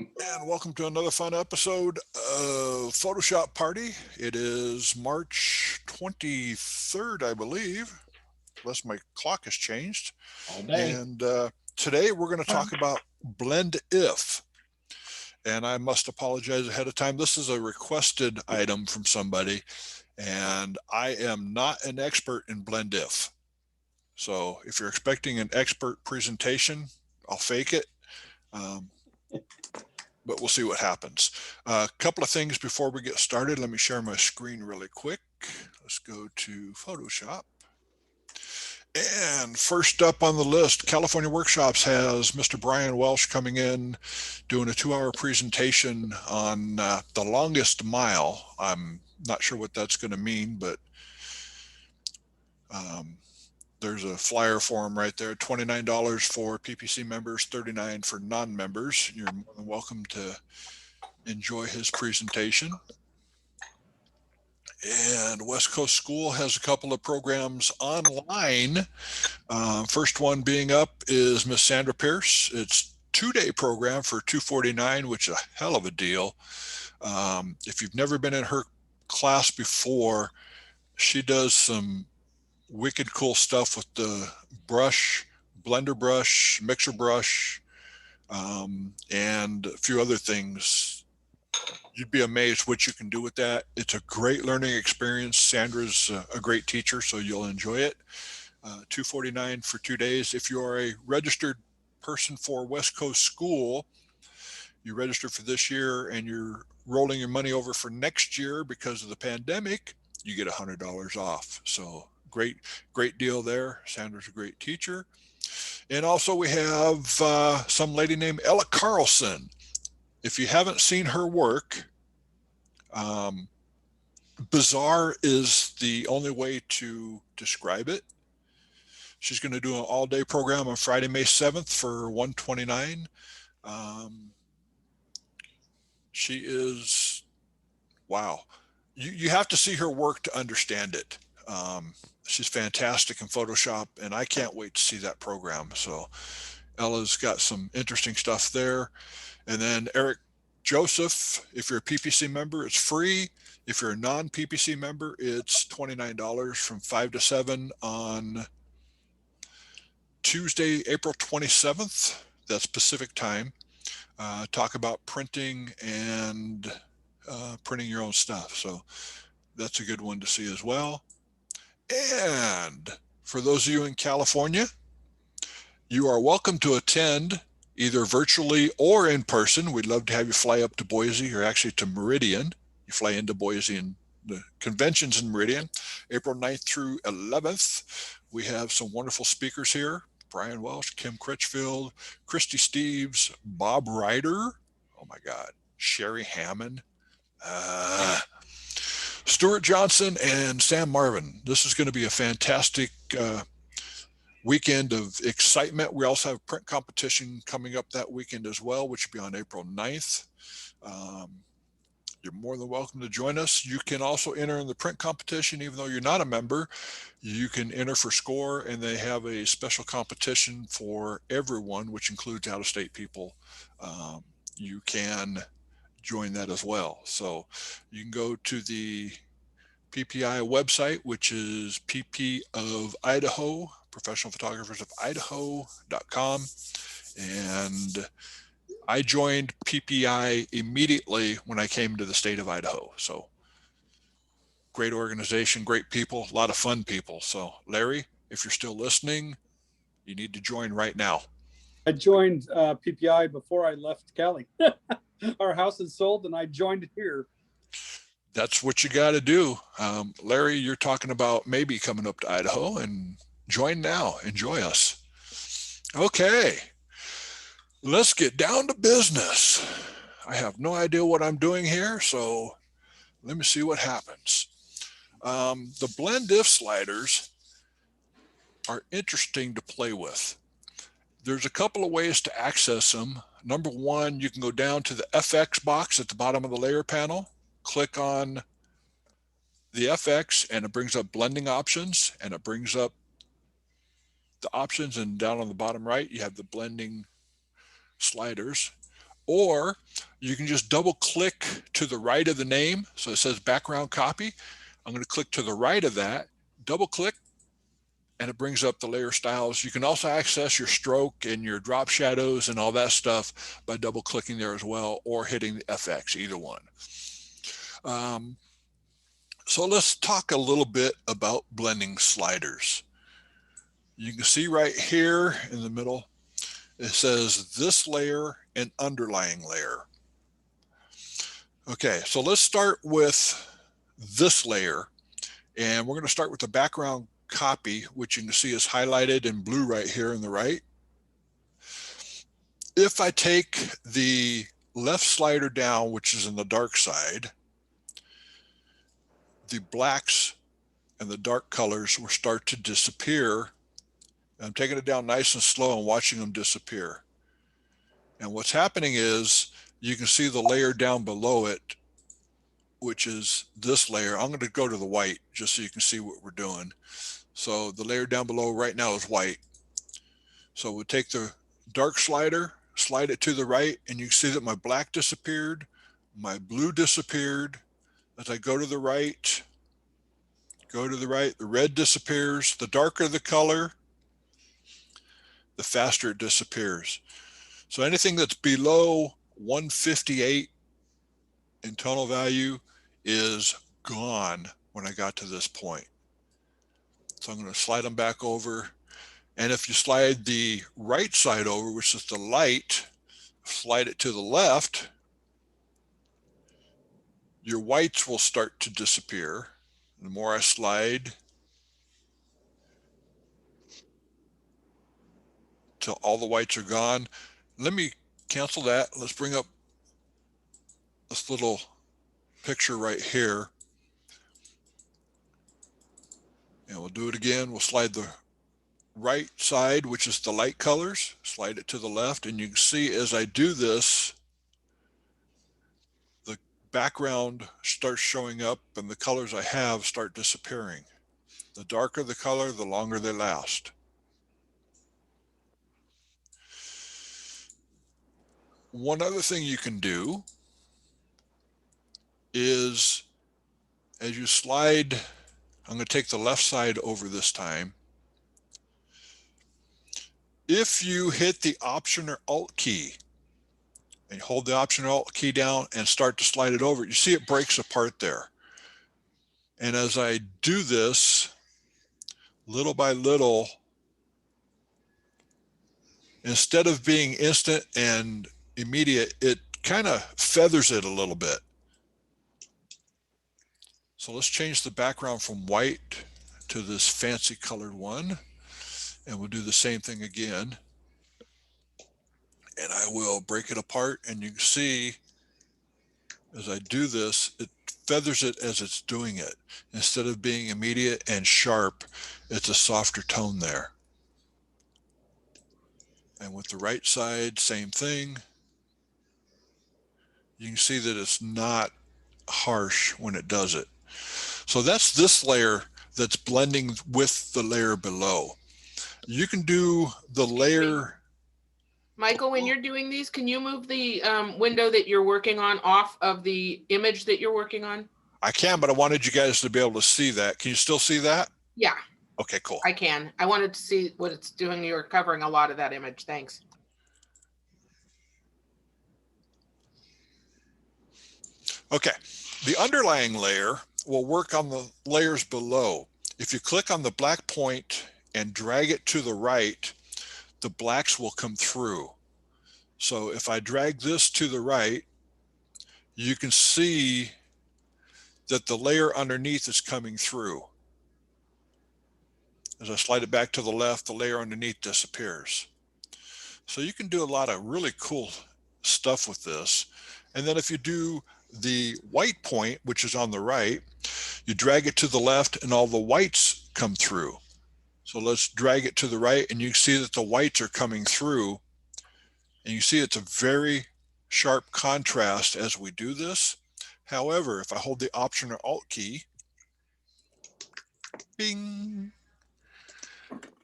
And welcome to another fun episode of Photoshop Party. It is March 23rd, I believe, unless my clock has changed. All day. And today we're going to talk about Blend If. And I must apologize ahead of time. This is a requested item from somebody, and I am not an expert in Blend If. So if you're expecting an expert presentation, I'll fake it. Um, but we'll see what happens. A couple of things before we get started. Let me share my screen really quick. Let's go to Photoshop. And first up on the list, California Workshops has Mr. Brian Welsh coming in, doing a 2-hour presentation on the longest mile. I'm not sure what that's going to mean, but um, there's a flyer for him right there. $29 for PPC members, $39 for non-members. You're more than welcome to enjoy his presentation. And West Coast School has a couple of programs online. First one being up is Miss Sandra Pierce. It's 2-day program for $249, which is a hell of a deal. If you've never been in her class before, she does some wicked cool stuff with the brush, blender brush, mixer brush, and a few other things. You'd be amazed what you can do with that. It's a great learning experience. Sandra's a great teacher, so you'll enjoy it. $249 for 2 days. If you are a registered person for West Coast School, you register for this year and you're rolling your money over for next year because of the pandemic, you get $100 off. So great deal there. Sandra's a great teacher. And also we have some lady named Ella Carlson. If you haven't seen her work, um, bizarre is the only way to describe it. She's going to do an all-day program on Friday, May 7th for 129. Um, she is wow. You have to see her work to understand it. She's fantastic in Photoshop, and I can't wait to see that program. So Ella's got some interesting stuff there. And then Eric Joseph, if you're a PPC member, it's free. If you're a non-PPC member, it's $29 from 5 to 7 on Tuesday, April 27th. That's Pacific time. Talk about printing and printing your own stuff. So that's a good one to see as well. And for those of you in California, you are welcome to attend either virtually or in person. We'd love to have you fly up to Boise, or actually to Meridian. You fly into Boise, and the convention's in Meridian, April 9th through 11th. We have some wonderful speakers here. Brian Welsh, Kim Critchfield, Christy Steves, Bob Ryder. Oh my God. Sherry Hammond. Stuart Johnson and Sam Marvin. This is going to be a fantastic weekend of excitement. We also have a print competition coming up that weekend as well, which will be on April 9th. Um, you're more than welcome to join us. You can also enter in the print competition, even though you're not a member. You can enter for score, and they have a special competition for everyone, which includes out of state people. You can join that as well. So you can go to the PPI website, which is PP of Idaho, Professional Photographers of Idaho.com. And I joined PPI immediately when I came to the state of Idaho. So great organization, great people, a lot of fun people. So Larry, if you're still listening, you need to join right now. I joined PPI before I left Cali. Our house is sold, and I joined here. That's what you got to do. Larry, you're talking about maybe coming up to Idaho, and join now. Enjoy us. Okay, let's get down to business. I have no idea what I'm doing here, so let me see what happens. The blend if sliders are interesting to play with. There's a couple of ways to access them. Number one, you can go down to the FX box at the bottom of the layer panel, click on the FX, and it brings up blending options, and it brings up the options, and down on the bottom right, you have the blending sliders. Or you can just double click to the right of the name. So it says background copy. I'm going to click to the right of that, double click, and it brings up the layer styles. You can also access your stroke and your drop shadows and all that stuff by double clicking there as well, or hitting the FX, either one. So let's talk a little bit about blending sliders. You can see right here in the middle, it says this layer and underlying layer. Okay, so let's start with this layer, and we're going to start with the background copy, which you can see is highlighted in blue right here on the right. If I take the left slider down, which is in the dark side, the blacks and the dark colors will start to disappear. I'm taking it down nice and slow and watching them disappear. And what's happening is you can see the layer down below it, which is this layer. I'm going to go to the white just so you can see what we're doing. So the layer down below right now is white. So we'll take the dark slider, slide it to the right, and you can see that my black disappeared, my blue disappeared. As I go to the right, the red disappears. The darker the color, the faster it disappears. So anything that's below 158 in tonal value is gone when I got to this point. So I'm going to slide them back over. And if you slide the right side over, which is the light, slide it to the left, your whites will start to disappear. The more I slide till all the whites are gone. Let me cancel that. Let's bring up this little picture right here. And we'll do it again. We'll slide the right side, which is the light colors, slide it to the left, and you can see as I do this, the background starts showing up and the colors I have start disappearing. The darker the color, the longer they last. One other thing you can do is as you slide, I'm going to take the left side over this time. If you hit the Option or Alt key and hold the Option or Alt key down and start to slide it over, you see it breaks apart there. And as I do this, little by little, instead of being instant and immediate, it kind of feathers it a little bit. So let's change the background from white to this fancy colored one. And we'll do the same thing again. And I will break it apart, and you can see as I do this, it feathers it as it's doing it. Instead of being immediate and sharp, it's a softer tone there. And with the right side, same thing. You can see that it's not harsh when it does it. So that's this layer that's blending with the layer below. You can do the layer. Michael, when you're doing these, can you move the window that you're working on off of the image that you're working on? I can, but I wanted you guys to be able to see that. Can you still see that? Yeah. Okay, cool. I can. I wanted to see what it's doing. You're covering a lot of that image. Thanks. Okay, the underlying layer will work on the layers below. If you click on the black point and drag it to the right, the blacks will come through. So if I drag this to the right, you can see that the layer underneath is coming through. As I slide it back to the left, the layer underneath disappears. So you can do a lot of really cool stuff with this. And then if you do the white point, which is on the right, you drag it to the left and all the whites come through. So let's drag it to the right, and you can see that the whites are coming through. And you see it's a very sharp contrast as we do this. However, if I hold the Option or Alt key, bing,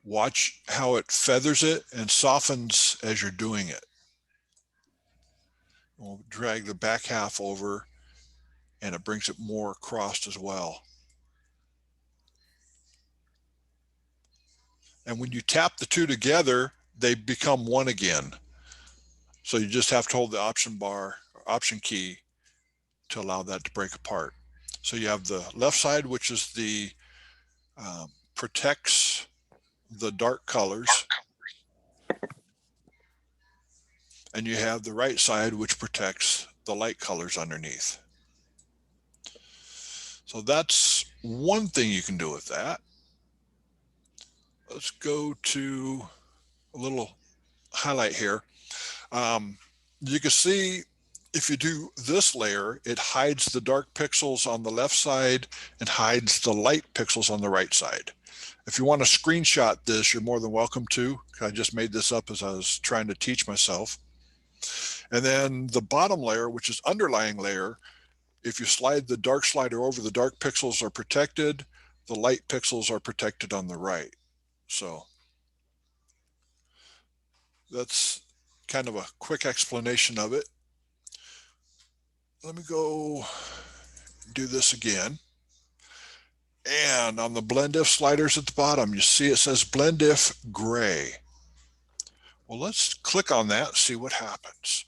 watch how it feathers it and softens as you're doing it. We'll drag the back half over and it brings it more across as well. And when you tap the two together, they become one again. So you just have to hold the option bar, or option key, to allow that to break apart. So you have the left side, which is the protects the dark colors, and you have the right side, which protects the light colors underneath. So that's one thing you can do with that. Let's go to a little highlight here. You can see if you do this layer, it hides the dark pixels on the left side and hides the light pixels on the right side. If you want to screenshot this, you're more than welcome to. I just made this up as I was trying to teach myself. And then the bottom layer, which is underlying layer, if you slide the dark slider over, the dark pixels are protected, the light pixels are protected on the right. So that's kind of a quick explanation of it. Let me go do this again. And on the blend if sliders at the bottom, you see it says blend if gray. Well, let's click on that and see what happens.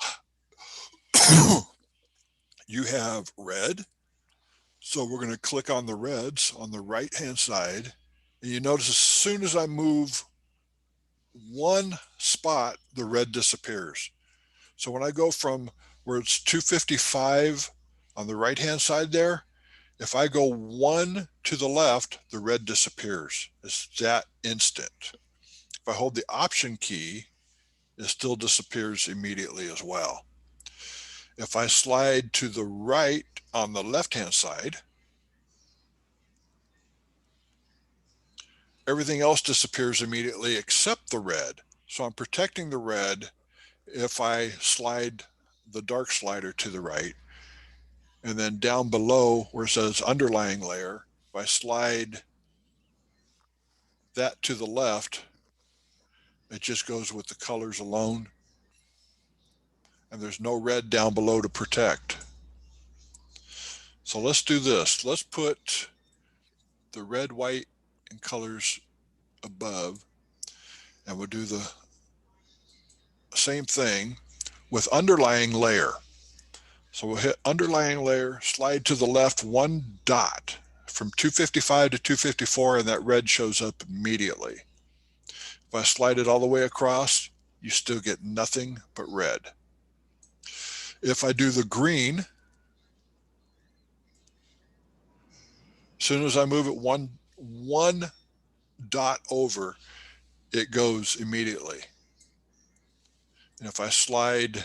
You have red. So we're going to click on the reds on the right hand side. And you notice as soon as I move one spot, the red disappears. So when I go from where it's 255 on the right hand side there, if I go one to the left, the red disappears. It's that instant. If I hold the option key, it still disappears immediately as well. If I slide to the right on the left hand side, everything else disappears immediately except the red. So I'm protecting the red if I slide the dark slider to the right. And then down below where it says underlying layer, if I slide that to the left, it just goes with the colors alone. And there's no red down below to protect. So let's do this. Let's put the red, white, and colors above, and we'll do the same thing with underlying layer. So we'll hit underlying layer, slide to the left one dot from 255 to 254, and that red shows up immediately. If I slide it all the way across, you still get nothing but red. If I do the green, as soon as I move it one dot over, it goes immediately. And if I slide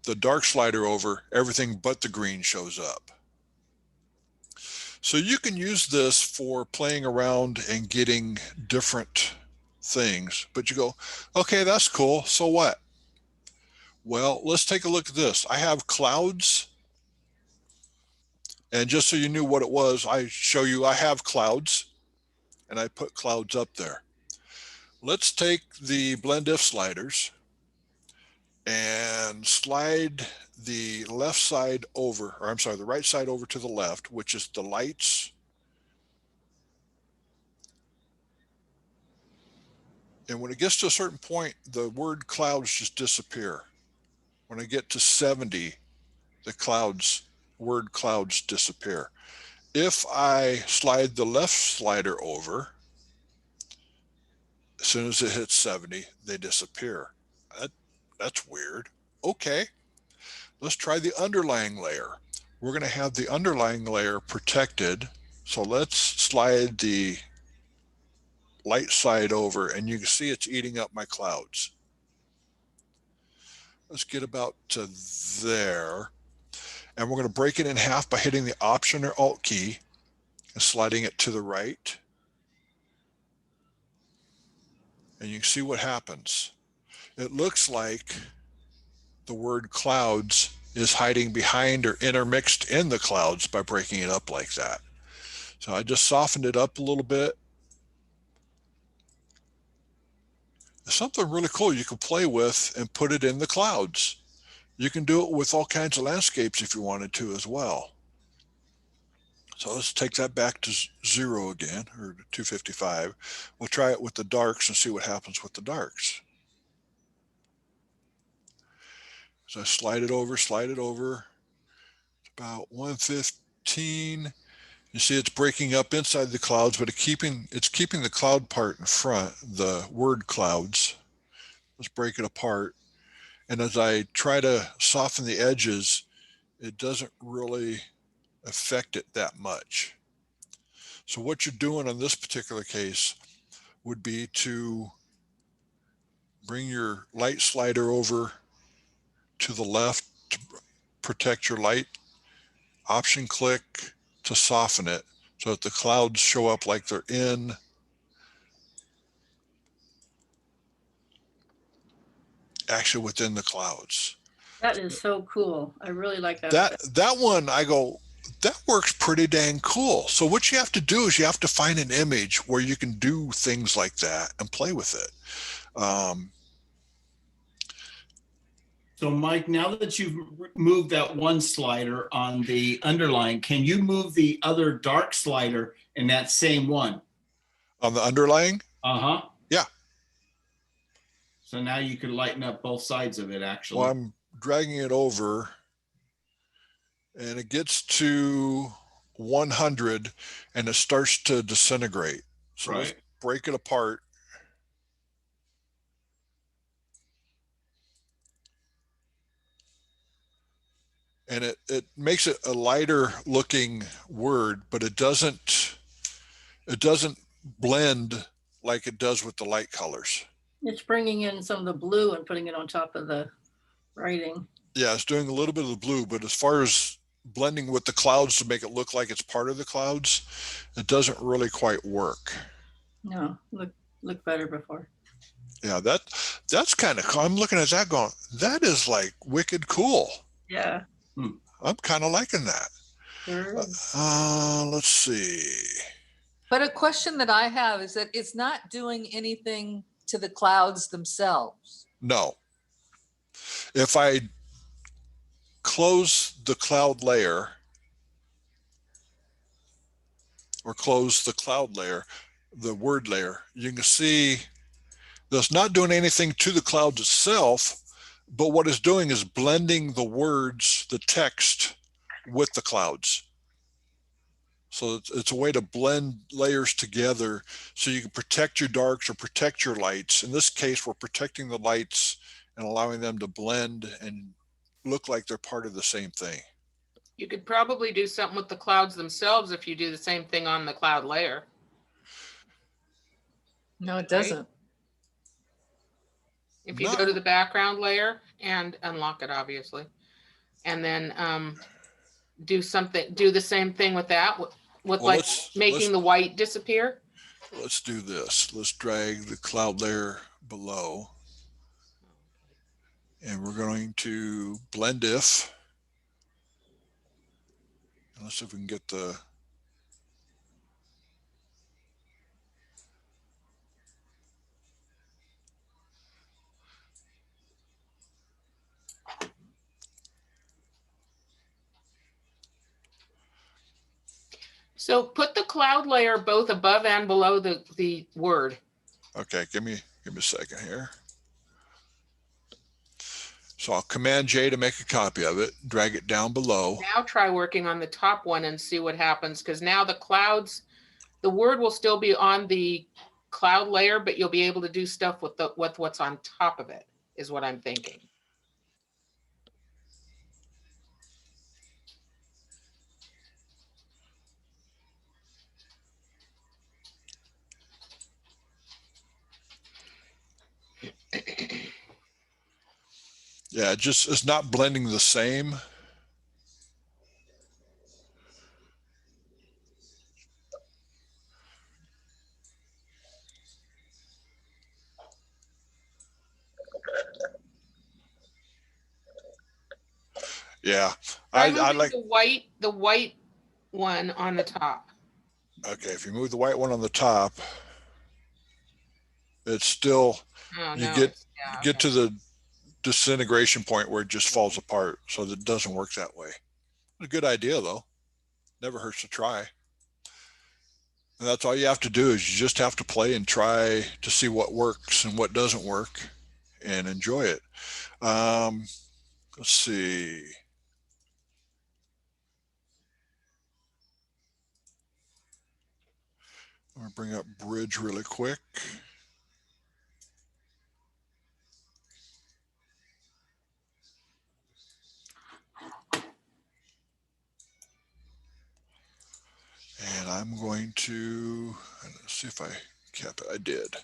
the dark slider over, everything but the green shows up. So you can use this for playing around and getting different things, but you go, okay, that's cool. So what? Well, let's take a look at this. I have clouds. And just so you knew what it was, I show you I have clouds and I put clouds up there. Let's take the blend if sliders and slide the left side over, or I'm sorry, the right side over to the left, which is the lights. And when it gets to a certain point, the word clouds just disappear. When I get to 70, the word clouds disappear. If I slide the left slider over, as soon as it hits 70, they disappear. That's weird. Okay, let's try the underlying layer. We're going to have the underlying layer protected. So let's slide the light side over, and you can see it's eating up my clouds. Let's get about to there. And we're going to break it in half by hitting the Option or Alt key and sliding it to the right. And you can see what happens. It looks like the word clouds is hiding behind or intermixed in the clouds by breaking it up like that. So I just softened it up a little bit. Something really cool you can play with and put it in the clouds. You can do it with all kinds of landscapes if you wanted to as well. So let's take that back to 0 again, or 255. We'll try it with the darks and see what happens with the darks. So I slide it over, It's about 115. You see it's breaking up inside the clouds, but it's keeping the cloud part in front, the word clouds. Let's break it apart. And as I try to soften the edges, it doesn't really affect it that much. So what you're doing on this particular case would be to bring your light slider over to the left to protect your light, option click to soften it so that the clouds show up like they're in. Actually within the clouds. That is so cool. I really like that. That one, I go, that works pretty dang cool. So what you have to do is you have to find an image where you can do things like that and play with it. So Mike, now that you've moved that one slider on the underline, can you move the other dark slider in that same one? On the underlying? Uh-huh. Yeah. So now you can lighten up both sides of it, actually. Well, I'm dragging it over and it gets to 100 and it starts to disintegrate. So let's break it apart. And it makes it a lighter looking word, but it doesn't blend like it does with the light colors. It's bringing in some of the blue and putting it on top of the writing. Yeah, it's doing a little bit of the blue, but as far as blending with the clouds to make it look like it's part of the clouds, it doesn't really quite work. No, look better before. Yeah, that's kind of cool. I'm looking at that going, that is like wicked cool. Yeah. I'm kind of liking that. Sure. Let's see. But a question that I have is that it's not doing anything to the clouds themselves. No. If I close the cloud layer or close the cloud layer, the word layer, you can see that's not doing anything to the cloud itself, but what it's doing is blending the words, the text with the clouds. So it's a way to blend layers together so you can protect your darks or protect your lights. In this case, we're protecting the lights and allowing them to blend and look like they're part of the same thing. You could probably do something with the clouds themselves if you do the same thing on the cloud layer. No, it doesn't. If you go to the background layer and unlock it, obviously, and then do the same thing with that, with like making the white disappear. Let's do this. Let's drag the cloud layer below. And we're going to blend if. Let's see if we can get the So put the cloud layer both above and below the word. Okay, give me a second here. So I'll Command J to make a copy of it, drag it down below. Now try working on the top one and see what happens, because now the clouds, the word will still be on the cloud layer, but you'll be able to do stuff with what's on top of it, is what I'm thinking. Yeah, it's not blending the same. Yeah, I like the white one on the top. Okay, if you move the white one on the top, it's still, Oh, you no, get to the disintegration point where it just falls apart. So that it doesn't work that way. A good idea though. Never hurts to try. And that's all you have to do is you just have to play and try to see what works and what doesn't work and enjoy it. Let's see. I'm gonna bring up Bridge really quick. And I'm going to, let's see if I kept it. I did.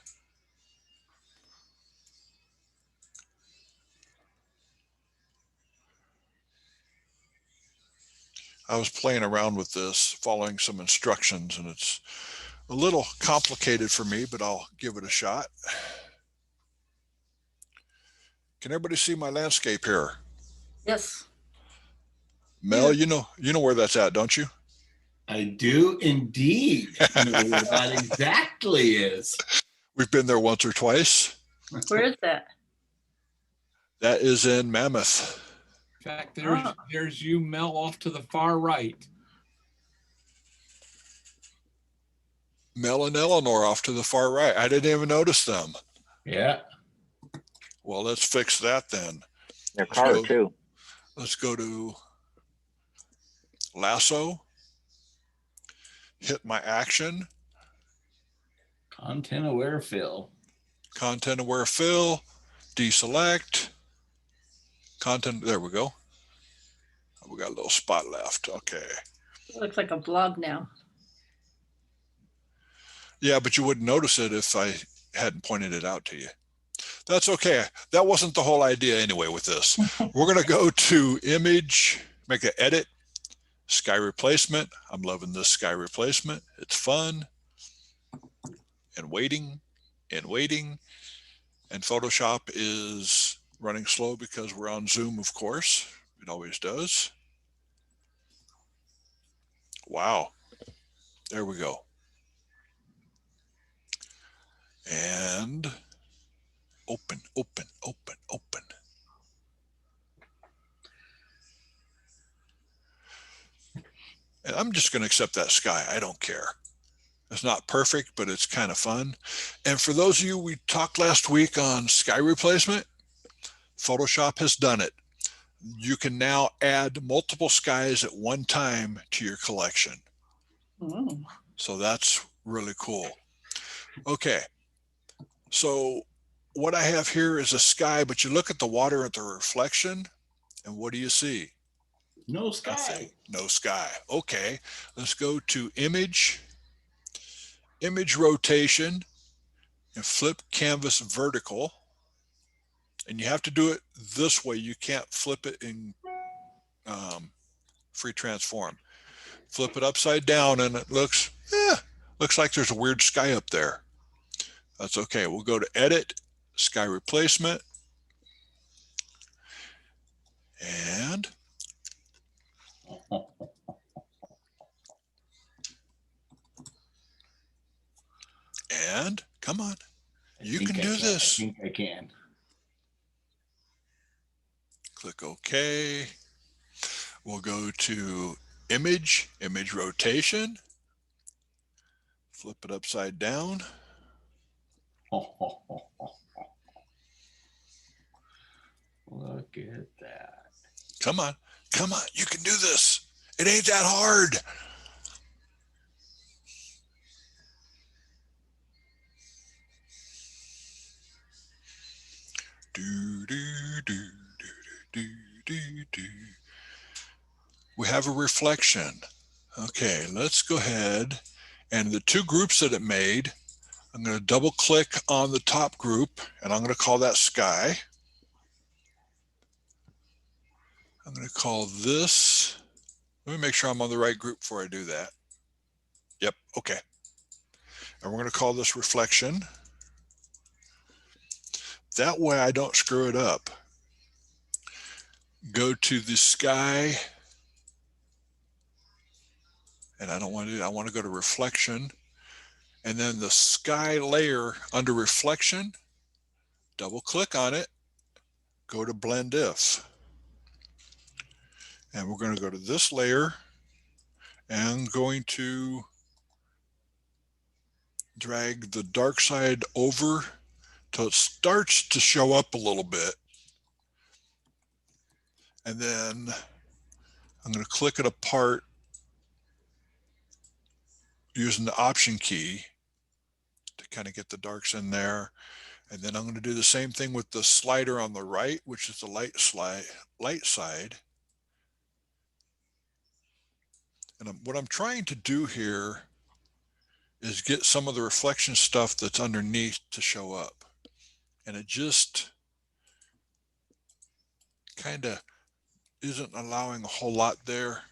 I was playing around with this, following some instructions, and it's a little complicated for me, but I'll give it a shot. Can everybody see my landscape here? Yes. Mel, you know where that's at, don't you? I do indeed know where that exactly is. We've been there once or twice. Where is that? That is in Mammoth. In fact, Ah. there's you, Mel, off to the far right. Mel and Eleanor off to the far right. I didn't even notice them. Yeah. Well, let's fix that then. Their car So- too. Let's go to lasso, hit my action, Content aware fill. content aware fill, deselect, content, there we go. We got a little spot left, okay. It looks like a blog now. Yeah, but you wouldn't notice it if I hadn't pointed it out to you. That's okay. That wasn't the whole idea anyway with this. We're gonna go to image, make an edit, sky replacement. I'm loving this sky replacement. It's fun. And waiting and waiting. And Photoshop is running slow because we're on Zoom, of course. It always does. Wow. There we go. And open, open, open, open. And I'm just going to accept that sky. I don't care. It's not perfect, but it's kind of fun. And for those of you, we talked last week on sky replacement, Photoshop has done it. You can now add multiple skies at one time to your collection. Mm. So that's really cool. Okay. So what I have here is a sky, but you look at the water at the reflection and what do you see? No sky. Nothing. No sky. Okay. Let's go to image, image rotation, and flip canvas vertical. And you have to do it this way. You can't flip it in free transform. Flip it upside down and it looks like there's a weird sky up there. That's okay. We'll go to edit, sky replacement, and come on, you can do this. I think I can. Click OK. We'll go to image, image rotation, flip it upside down. Look at that. Come on, you can do this. It ain't that hard. Do, do, do, do, do, do, do. We have a reflection. Okay, let's go ahead. And the two groups that it made, I'm going to double click on the top group and I'm going to call that sky. I'm going to call this, let me make sure I'm on the right group before I do that. Yep, okay. And we're going to call this reflection. That way I don't screw it up. Go to the sky. And I don't want to do that. I want to go to reflection. And then the sky layer under reflection, double click on it. go to blend if. And we're going to go to this layer and going to drag the dark side over till it starts to show up a little bit. And then I'm going to click it apart using the Option key to kind of get the darks in there. And then I'm going to do the same thing with the slider on the right, which is the light side. And what I'm trying to do here is get some of the reflection stuff that's underneath to show up. And it just kind of isn't allowing a whole lot there.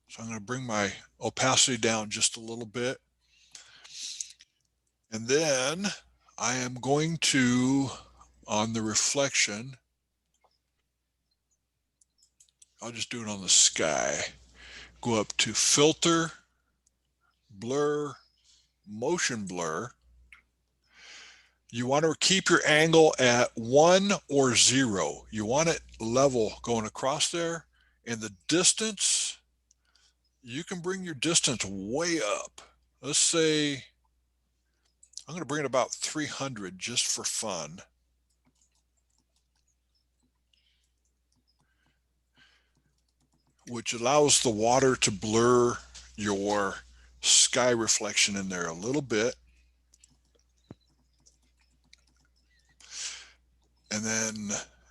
So I'm going to bring my opacity down just a little bit. And then I am going to, on the reflection, I'll just do it on the sky. Go up to Filter, Blur, Motion Blur. You want to keep your angle at 1 or 0. You want it level going across there. And the distance, you can bring your distance way up. Let's say, I'm going to bring it about 300 just for fun. Which allows the water to blur your sky reflection in there a little bit. And then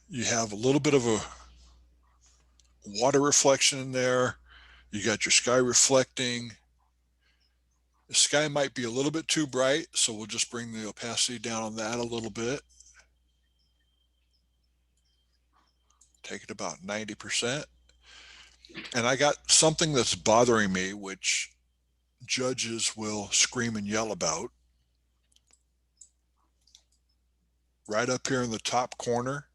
you have a little bit of a water reflection in there. You got your sky reflecting. The sky might be a little bit too bright, so we'll just bring the opacity down on that a little bit. Take it about 90%. And I got something that's bothering me, which judges will scream and yell about. Right up here in the top corner,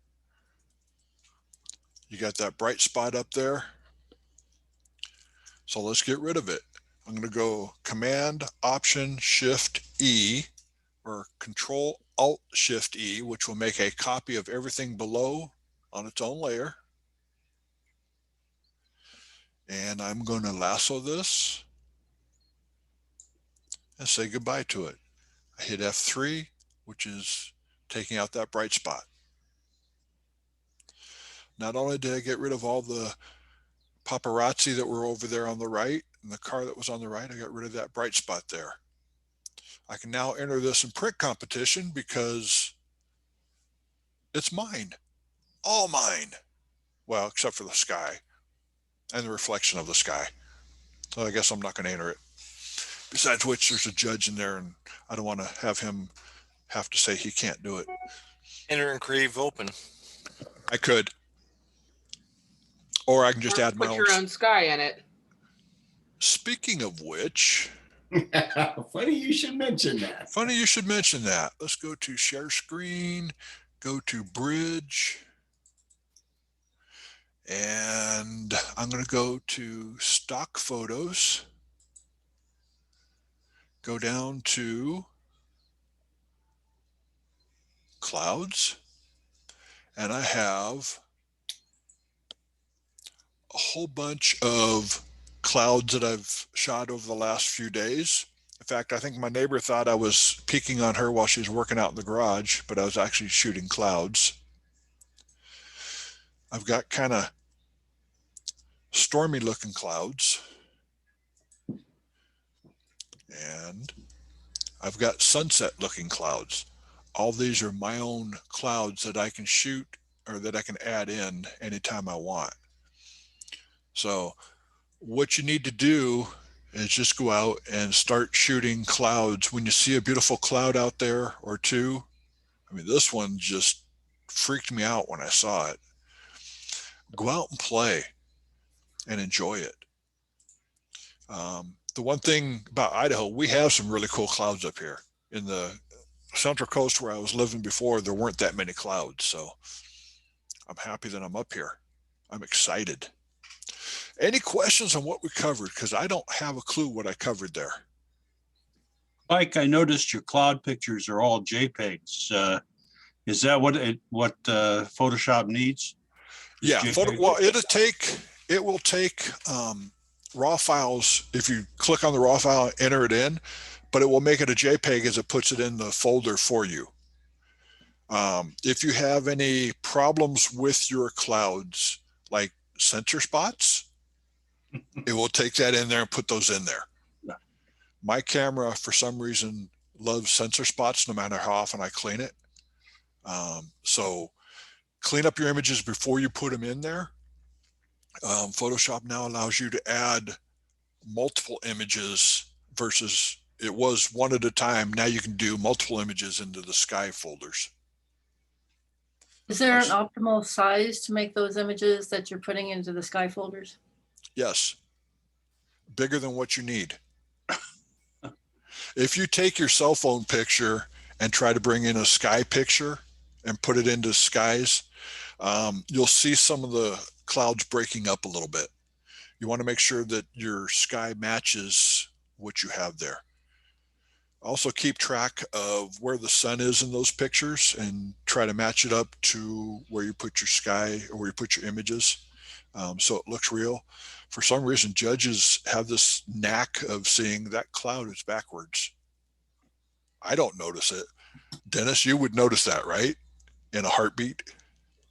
you got that bright spot up there. So let's get rid of it. I'm going to go Command Option Shift E or Control Alt Shift E, which will make a copy of everything below on its own layer. And I'm going to lasso this and say goodbye to it. I hit F3, which is taking out that bright spot. Not only did I get rid of all the paparazzi that were over there on the right and the car that was on the right, I got rid of that bright spot there. I can now enter this in print competition because it's mine, all mine. Well, except for the sky and the reflection of the sky. So I guess I'm not going to enter it. Besides which, there's a judge in there and I don't want to have him have to say he can't do it. Enter and create open. I could. Or I can just add my Put your own sky in it. Speaking of which, Funny you should mention that. funny you should mention that. Let's go to share screen, go to bridge, and I'm going to go to stock photos, go down to clouds, and I have a whole bunch of clouds that I've shot over the last few days. In fact, I think my neighbor thought I was peeking on her while she was working out in the garage, but I was actually shooting clouds. I've got kind of stormy looking clouds. And I've got sunset looking clouds. All these are my own clouds that I can shoot or that I can add in anytime I want. So what you need to do is just go out and start shooting clouds. When you see a beautiful cloud out there or two, I mean, this one just freaked me out when I saw it. Go out and play and enjoy it. The one thing about Idaho, we have some really cool clouds up here. In the Central Coast where I was living before, there weren't that many clouds. So I'm happy that I'm up here. I'm excited. Any questions on what we covered? Because I don't have a clue what I covered there. Mike, I noticed your cloud pictures are all JPEGs. Is that what Photoshop needs? Yeah, JPEG? well, it will take raw files. If you click on the raw file, enter it in, but it will make it a JPEG as it puts it in the folder for you. If you have any problems with your clouds, like sensor spots, it will take that in there and put those in there. My camera, for some reason, loves sensor spots no matter how often I clean it. So clean up your images before you put them in there. Photoshop now allows you to add multiple images versus it was one at a time. Now you can do multiple images into the sky folders. Is there an optimal size to make those images that you're putting into the sky folders? Yes. Bigger than what you need. If you take your cell phone picture and try to bring in a sky picture and put it into skies, you'll see some of the clouds breaking up a little bit. You want to make sure that your sky matches what you have there. Also keep track of where the sun is in those pictures and try to match it up to where you put your sky or where you put your images, so it looks real. For some reason, judges have this knack of seeing that cloud is backwards. I don't notice it. Dennis, you would notice that, right? In a heartbeat.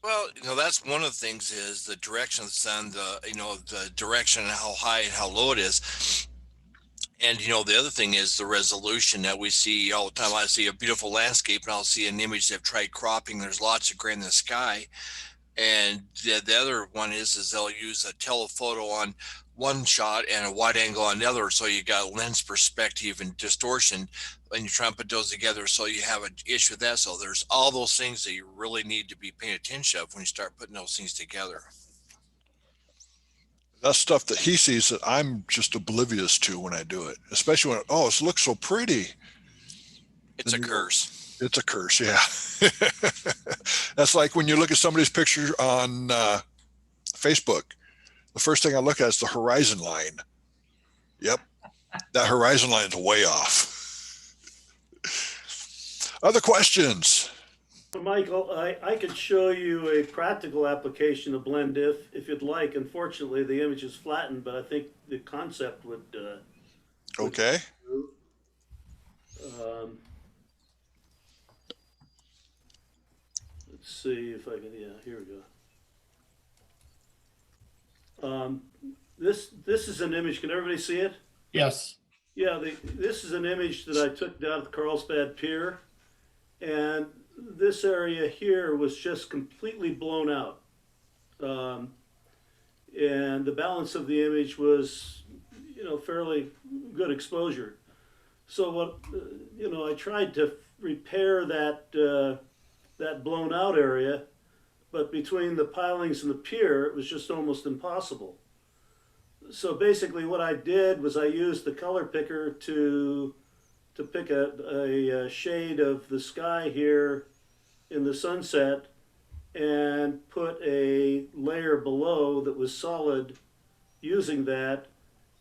Well, that's one of the things is the direction of the sun, the direction and how high and how low it is. And, the other thing is the resolution that we see all the time. I see a beautiful landscape and I'll see an image they've tried cropping. There's lots of gray in the sky. And the other one is they'll use a telephoto on one shot and a wide angle on the other. So you got lens perspective and distortion and you try and put those together. So you have an issue with that. So there's all those things that you really need to be paying attention of when you start putting those things together. That's stuff that he sees that I'm just oblivious to when I do it, especially when, it looks so pretty. It's a curse. It's a curse, yeah. That's like when you look at somebody's picture on Facebook, the first thing I look at is the horizon line. Yep, that horizon line is way off. Other questions? Michael, I could show you a practical application of BlendIF if you'd like. Unfortunately, the image is flattened, but I think the concept would. Okay. Let's see if I can. Yeah, here we go. This is an image. Can everybody see it? Yes. Yeah, this is an image that I took down at the Carlsbad Pier, and this area here was just completely blown out. And the balance of the image was, fairly good exposure. So what, I tried to repair that, that blown out area, but between the pilings and the pier, it was just almost impossible. So basically what I did was I used the color picker to pick a shade of the sky here in the sunset and put a layer below that was solid using that,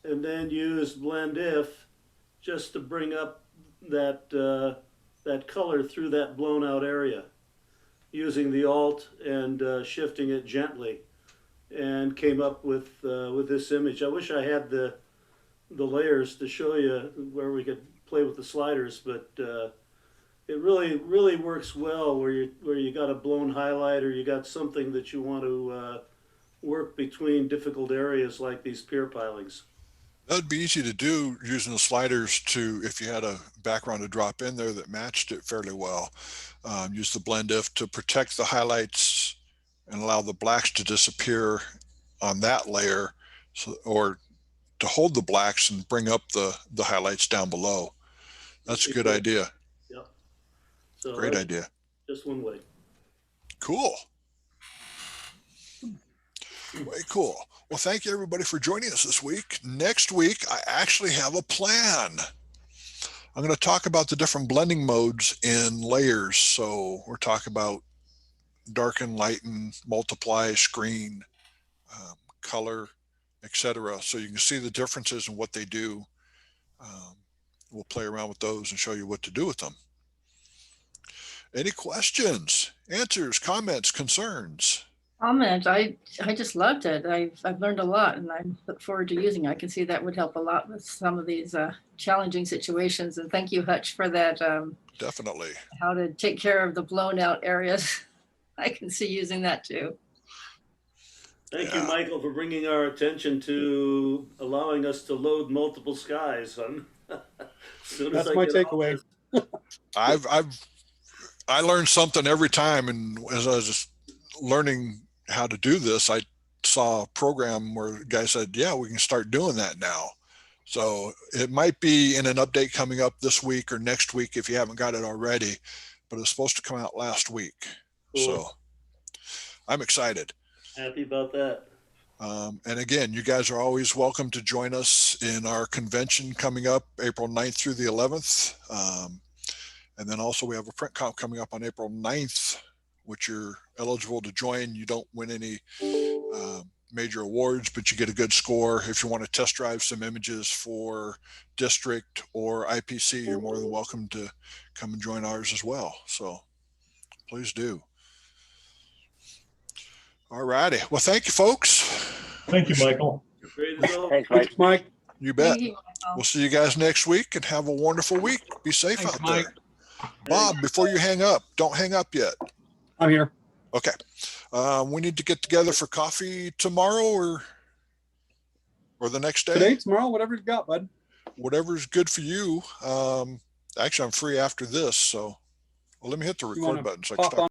and then used BlendIF just to bring up that, that color through that blown out area using the Alt and shifting it gently, and came up with this image. I wish I had the layers to show you where we could play with the sliders, but it really works well where you got a blown highlight or you got something that you want to work between difficult areas like these pier pilings. That'd be easy to do using the sliders if you had a background to drop in there that matched it fairly well. Use the BlendIF to protect the highlights and allow the blacks to disappear on that layer, or to hold the blacks and bring up the highlights down below. That's a good idea. Yep. So great idea. Just one way. Cool. Way cool. Well, thank you everybody for joining us this week. Next week, I actually have a plan. I'm going to talk about the different blending modes in layers. So we're talking about darken, lighten, multiply, screen, color, etc. So you can see the differences in what they do. We'll play around with those and show you what to do with them. Any questions, answers, comments, concerns? Comment, I just loved it. I've learned a lot and I look forward to using it. I can see that would help a lot with some of these challenging situations. And thank you, Hutch, for that, Definitely. how to take care of the blown out areas. I can see using that too. Thank you, Yeah. Michael, for bringing our attention to allowing us to load multiple skies. That's my takeaway. I learned something every time, and as I was just learning how to do this, I saw a program where a guy said, yeah, we can start doing that now. So it might be in an update coming up this week or next week if you haven't got it already, but it's supposed to come out last week. Cool. So I'm excited. Happy about that. And again, you guys are always welcome to join us in our convention coming up April 9th through the 11th. And then also we have a print comp coming up on April 9th, which you're eligible to join. You don't win any major awards, but you get a good score. If you want to test drive some images for district or IPC, you're more than welcome to come and join ours as well. So please do. All righty. Well, thank you, folks. Thank you, Michael. Great as always. Thanks, Mike. Thanks, Mike. You bet. Thank you, Michael. We'll see you guys next week and have a wonderful week. Be safe Thanks, out Mike. there. Bob, before you hang up, don't hang up yet. I'm here. Okay. We need to get together for coffee tomorrow or the next day. Today, tomorrow, whatever you got, bud. Whatever's good for you. Actually, I'm free after this. So let me hit the You record wanna button so I can pop stop. on